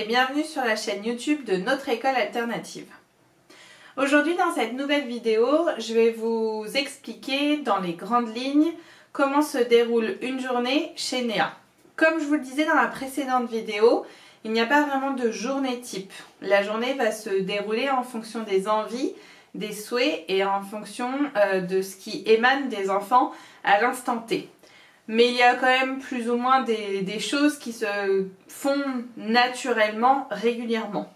et bienvenue sur la chaîne YouTube de Notre École Alternative. Aujourd'hui dans cette nouvelle vidéo, je vais vous expliquer dans les grandes lignes comment se déroule une journée chez Néa. Comme je vous le disais dans la précédente vidéo, il n'y a pas vraiment de journée type. La journée va se dérouler en fonction des envies, des souhaits et en fonction de ce qui émane des enfants à l'instant T. Mais il y a quand même plus ou moins des choses qui se font naturellement, régulièrement.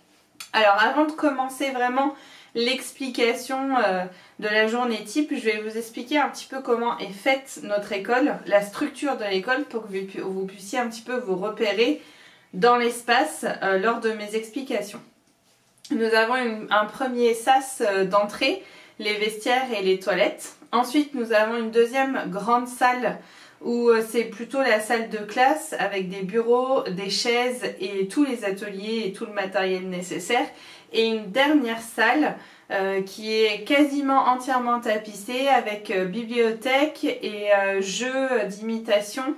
Alors avant de commencer vraiment l'explication de la journée type, je vais vous expliquer un petit peu comment est faite notre école, la structure de l'école pour que vous puissiez un petit peu vous repérer dans l'espace lors de mes explications. Nous avons un premier sas d'entrée, les vestiaires et les toilettes. Ensuite, nous avons une deuxième grande salle où c'est plutôt la salle de classe avec des bureaux, des chaises et tous les ateliers et tout le matériel nécessaire. Et une dernière salle qui est quasiment entièrement tapissée avec bibliothèque et jeux d'imitation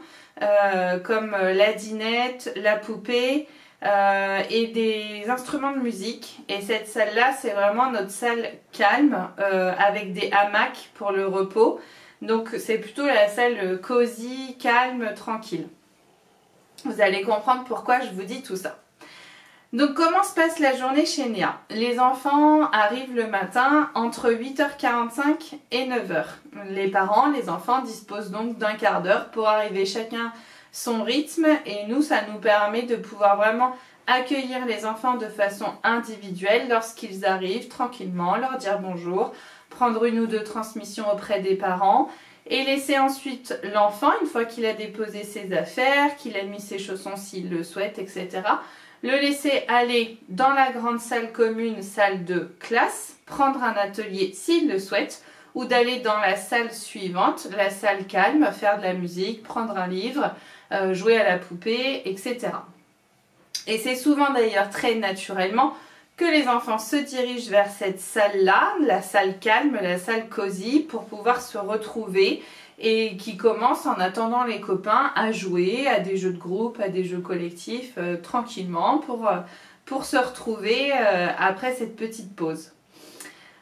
comme la dinette, la poupée et des instruments de musique. Et cette salle-là, c'est vraiment notre salle calme avec des hamacs pour le repos. Donc c'est plutôt la salle cosy, calme, tranquille. Vous allez comprendre pourquoi je vous dis tout ça. Donc comment se passe la journée chez Néa? Les enfants arrivent le matin entre 8h45 et 9h. Les parents, les enfants disposent donc d'un quart d'heure pour arriver chacun son rythme et nous, ça nous permet de pouvoir vraiment accueillir les enfants de façon individuelle lorsqu'ils arrivent tranquillement, leur dire bonjour, prendre une ou deux transmissions auprès des parents et laisser ensuite l'enfant, une fois qu'il a déposé ses affaires, qu'il a mis ses chaussons s'il le souhaite, etc., le laisser aller dans la grande salle commune, salle de classe, prendre un atelier s'il le souhaite, ou d'aller dans la salle suivante, la salle calme, faire de la musique, prendre un livre, jouer à la poupée, etc. Et c'est souvent d'ailleurs très naturellement que les enfants se dirigent vers cette salle-là, la salle calme, la salle cosy, pour pouvoir se retrouver et qui commencent en attendant les copains à jouer à des jeux de groupe, à des jeux collectifs, tranquillement pour se retrouver après cette petite pause.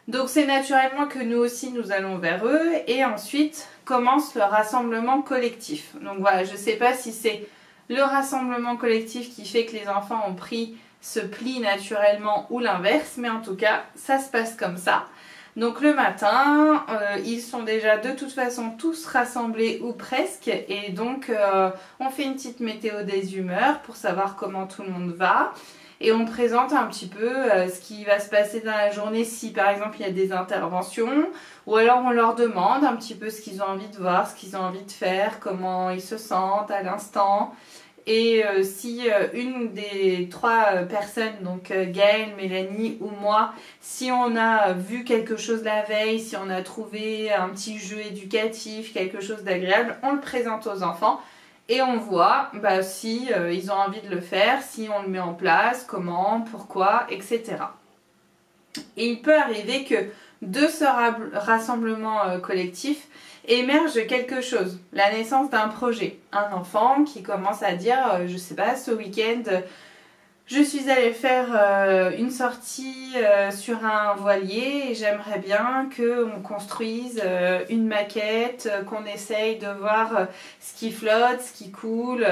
Donc c'est naturellement que nous aussi nous allons vers eux et ensuite commence le rassemblement collectif. Donc voilà, je ne sais pas si c'est le rassemblement collectif qui fait que les enfants ont pris ce pli naturellement ou l'inverse, mais en tout cas ça se passe comme ça. Donc le matin, ils sont déjà de toute façon tous rassemblés ou presque et donc on fait une petite météo des humeurs pour savoir comment tout le monde va. Et on présente un petit peu ce qui va se passer dans la journée si par exemple il y a des interventions ou alors on leur demande un petit peu ce qu'ils ont envie de voir, ce qu'ils ont envie de faire, comment ils se sentent à l'instant. Et si une des trois personnes, donc Gaëlle, Mélanie ou moi, si on a vu quelque chose la veille, si on a trouvé un petit jeu éducatif, quelque chose d'agréable, on le présente aux enfants. Et on voit si ils ont envie de le faire, si on le met en place, comment, pourquoi, etc. Et il peut arriver que de ce rassemblement collectif émerge quelque chose, la naissance d'un projet. Un enfant qui commence à dire, je sais pas, ce week-end, je suis allée faire une sortie sur un voilier et j'aimerais bien qu'on construise une maquette, qu'on essaye de voir ce qui flotte, ce qui coule.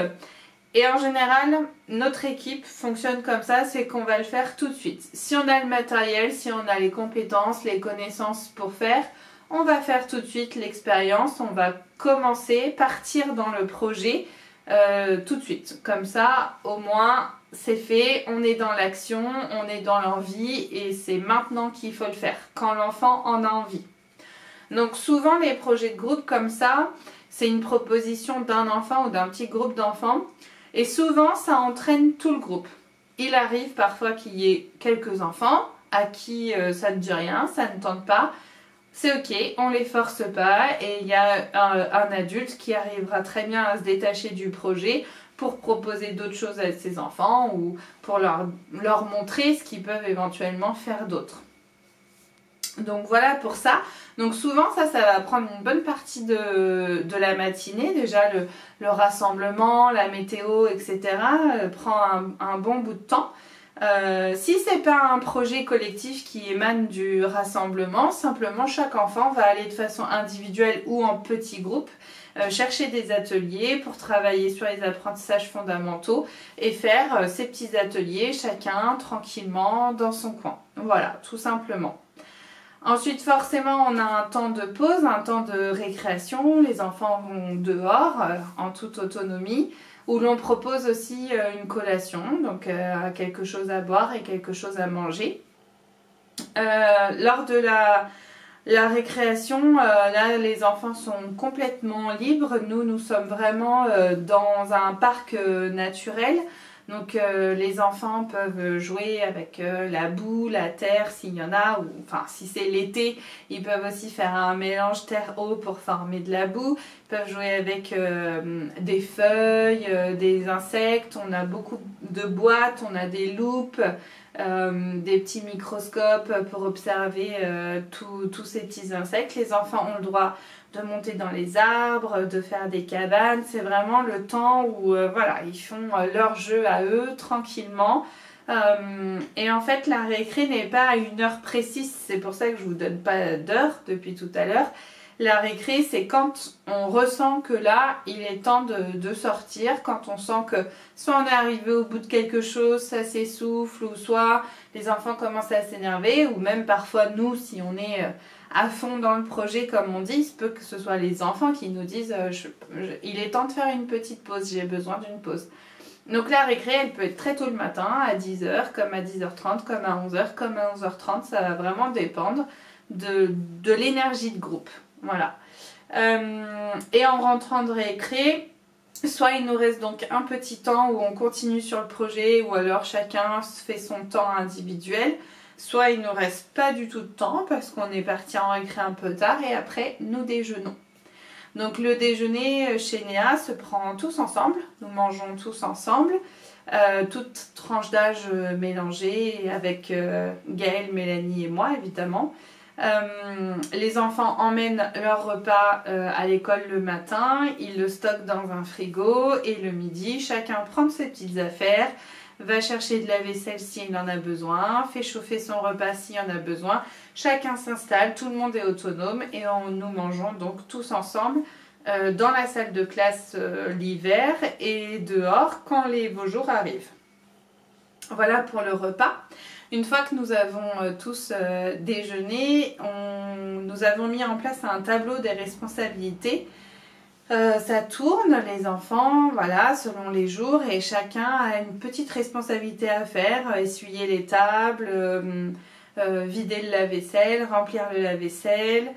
Et en général, notre équipe fonctionne comme ça, c'est qu'on va le faire tout de suite. Si on a le matériel, si on a les compétences, les connaissances pour faire, on va faire tout de suite l'expérience, on va commencer, partir dans le projet tout de suite. Comme ça, au moins, c'est fait, on est dans l'action, on est dans l'envie et c'est maintenant qu'il faut le faire, quand l'enfant en a envie. Donc souvent, les projets de groupe comme ça, c'est une proposition d'un enfant ou d'un petit groupe d'enfants et souvent, ça entraîne tout le groupe. Il arrive parfois qu'il y ait quelques enfants à qui ça ne dit rien, ça ne tente pas. C'est ok, on les force pas et il y a un adulte qui arrivera très bien à se détacher du projet pour proposer d'autres choses à ses enfants ou pour leur montrer ce qu'ils peuvent éventuellement faire d'autre. Donc voilà pour ça. Donc souvent ça va prendre une bonne partie de la matinée. Déjà le rassemblement, la météo, etc. Prend un bon bout de temps. Si c'est pas un projet collectif qui émane du rassemblement, simplement chaque enfant va aller de façon individuelle ou en petits groupes chercher des ateliers pour travailler sur les apprentissages fondamentaux et faire ces petits ateliers chacun tranquillement dans son coin. Voilà, tout simplement. Ensuite, forcément, on a un temps de pause, un temps de récréation. Les enfants vont dehors en toute autonomie, où l'on propose aussi une collation, donc quelque chose à boire et quelque chose à manger. Lors de la récréation, là, les enfants sont complètement libres. Nous sommes vraiment dans un parc naturel. Donc les enfants peuvent jouer avec la boue, la terre s'il y en a, ou enfin si c'est l'été, ils peuvent aussi faire un mélange terre-eau pour former de la boue. Ils peuvent jouer avec des feuilles, des insectes, on a beaucoup de boîtes, on a des loupes, des petits microscopes pour observer tous ces petits insectes. Les enfants ont le droit de monter dans les arbres, de faire des cabanes. C'est vraiment le temps où voilà, ils font leur jeu à eux tranquillement. Et en fait, la récré n'est pas à une heure précise. C'est pour ça que je ne vous donne pas d'heure depuis tout à l'heure. La récré, c'est quand on ressent que là, il est temps de sortir, quand on sent que soit on est arrivé au bout de quelque chose, ça s'essouffle, ou soit les enfants commencent à s'énerver, ou même parfois nous, si on est à fond dans le projet, comme on dit, il se peut que ce soit les enfants qui nous disent il est temps de faire une petite pause, j'ai besoin d'une pause. Donc la récré, elle peut être très tôt le matin, à 10h, comme à 10h30, comme à 11h, comme à 11h30, ça va vraiment dépendre de l'énergie de groupe. Voilà. Et en rentrant de récré, soit il nous reste donc un petit temps où on continue sur le projet, ou alors chacun fait son temps individuel, soit il nous reste pas du tout de temps parce qu'on est parti en récré un peu tard et après nous déjeunons. Donc le déjeuner chez Néa se prend tous ensemble, nous mangeons tous ensemble, toutes tranches d'âge mélangées avec Gaëlle, Mélanie et moi évidemment. Les enfants emmènent leur repas à l'école le matin, ils le stockent dans un frigo et le midi, chacun prend ses petites affaires, va chercher de la vaisselle s'il en a besoin, fait chauffer son repas s'il y en a besoin, chacun s'installe, tout le monde est autonome et nous mangeons donc tous ensemble dans la salle de classe l'hiver et dehors quand les beaux jours arrivent. Voilà pour le repas. Une fois que nous avons tous déjeuné, nous avons mis en place un tableau des responsabilités. Ça tourne, les enfants, voilà, selon les jours, et chacun a une petite responsabilité à faire, essuyer les tables, vider le lave-vaisselle, remplir le lave-vaisselle,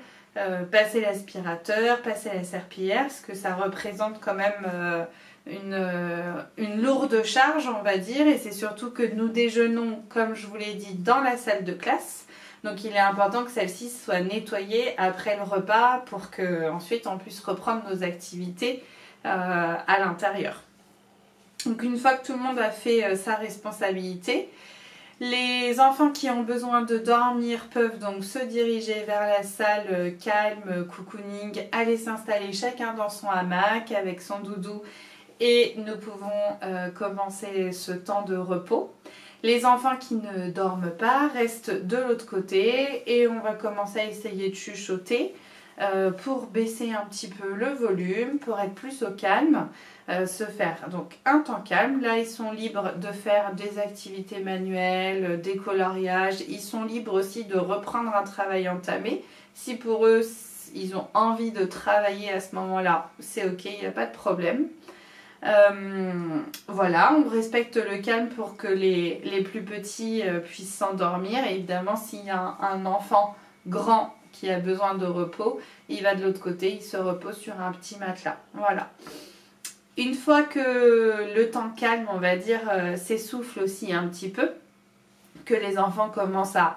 passer l'aspirateur, passer la serpillière, parce que ça représente quand même une lourde charge, on va dire, et c'est surtout que nous déjeunons, comme je vous l'ai dit, dans la salle de classe. Donc il est important que celle-ci soit nettoyée après le repas pour qu'ensuite on puisse reprendre nos activités à l'intérieur. Donc une fois que tout le monde a fait sa responsabilité, les enfants qui ont besoin de dormir peuvent donc se diriger vers la salle calme, cocooning, aller s'installer chacun dans son hamac avec son doudou et nous pouvons commencer ce temps de repos. Les enfants qui ne dorment pas restent de l'autre côté et on va commencer à essayer de chuchoter pour baisser un petit peu le volume, pour être plus au calme, se faire donc un temps calme. Là, ils sont libres de faire des activités manuelles, des coloriages. Ils sont libres aussi de reprendre un travail entamé. Si pour eux, ils ont envie de travailler à ce moment-là, c'est ok, il n'y a pas de problème. Voilà, on respecte le calme pour que les plus petits puissent s'endormir. Et évidemment, s'il y a un enfant grand qui a besoin de repos, il va de l'autre côté, il se repose sur un petit matelas. Voilà. Une fois que le temps calme, on va dire, s'essouffle aussi un petit peu, que les enfants commencent à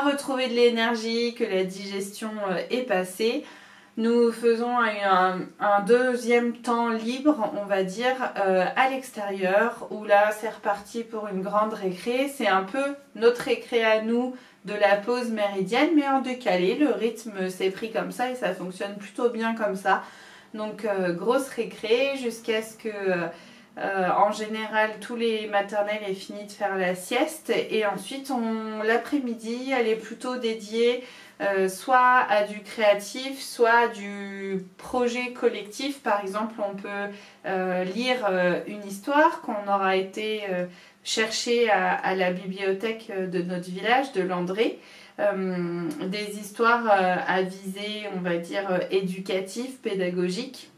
retrouver de l'énergie, que la digestion est passée, nous faisons un deuxième temps libre, on va dire, à l'extérieur, où là c'est reparti pour une grande récré. C'est un peu notre récré à nous de la pause méridienne, mais en décalé. Le rythme s'est pris comme ça et ça fonctionne plutôt bien comme ça. Donc grosse récré jusqu'à ce que En général, tous les maternelles est fini de faire la sieste et ensuite l'après-midi elle est plutôt dédiée soit à du créatif, soit à du projet collectif. Par exemple, on peut lire une histoire qu'on aura été chercher à la bibliothèque de notre village, de Landré. Des histoires à visée, on va dire, éducative, pédagogique.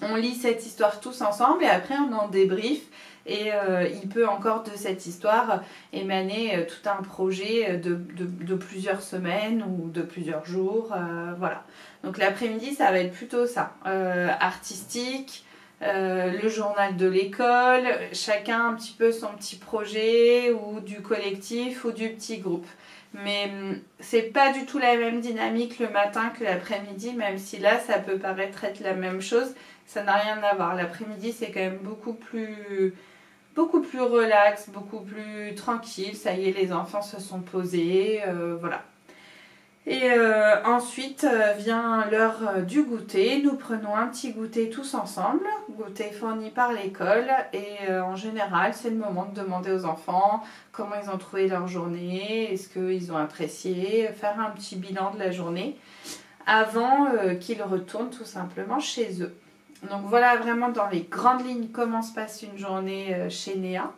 On lit cette histoire tous ensemble et après on en débrief et il peut encore de cette histoire émaner tout un projet de plusieurs semaines ou de plusieurs jours. Voilà. Donc l'après-midi ça va être plutôt ça, artistique, le journal de l'école, chacun un petit peu son petit projet ou du collectif ou du petit groupe. Mais c'est pas du tout la même dynamique le matin que l'après-midi, même si là ça peut paraître être la même chose, ça n'a rien à voir. L'après-midi c'est quand même beaucoup plus relax, beaucoup plus tranquille. Ça y est, les enfants se sont posés, voilà. Et ensuite vient l'heure du goûter. Nous prenons un petit goûter tous ensemble, goûter fourni par l'école. Et en général, c'est le moment de demander aux enfants comment ils ont trouvé leur journée, est-ce qu'ils ont apprécié, faire un petit bilan de la journée avant qu'ils retournent tout simplement chez eux. Donc voilà vraiment dans les grandes lignes comment se passe une journée chez Néa.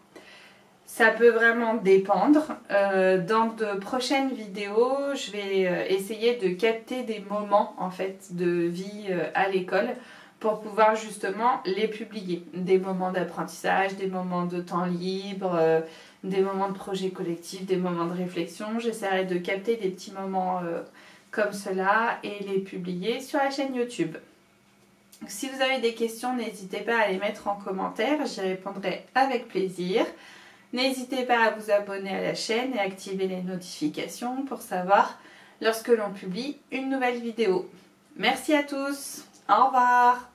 Ça peut vraiment dépendre. Dans de prochaines vidéos, je vais essayer de capter des moments en fait de vie à l'école pour pouvoir justement les publier. Des moments d'apprentissage, des moments de temps libre, des moments de projet collectif, des moments de réflexion. J'essaierai de capter des petits moments comme cela et les publier sur la chaîne YouTube. Si vous avez des questions, n'hésitez pas à les mettre en commentaire, j'y répondrai avec plaisir. N'hésitez pas à vous abonner à la chaîne et activer les notifications pour savoir lorsque l'on publie une nouvelle vidéo. Merci à tous, au revoir.